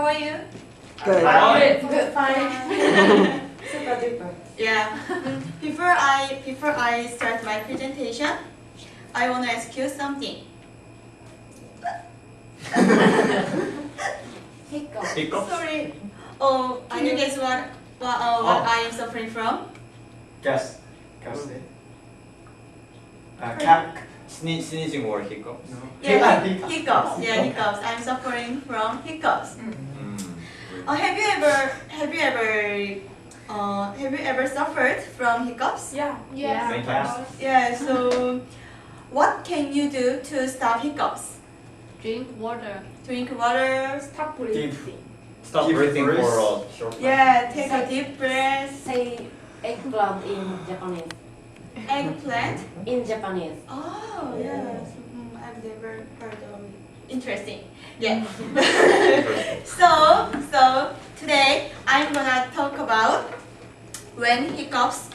How are you? Good. Good. Fine. Super duper. Yeah. Before I start my presentation, I want to ask you something. Hiccups. Hiccups? Sorry. Oh, can you guess what I am suffering from? Guess. Guess it. Sneezing or hiccups? No. Yeah, hiccups. Yeah, hiccups. I'm suffering from hiccups. Have you ever suffered from hiccups? Yeah. Many times. Yeah. So, what can you do to stop hiccups? Drink water. Drink water. Stop Deep. breathing. Stop Deep breathing for breath. a short time. Yeah. Take a deep breath. Say eggplant in Japanese. Eggplant. In Japanese. Oh yes. I've never heard of it. Interesting. Yeah. So today I'm gonna talk about when hiccups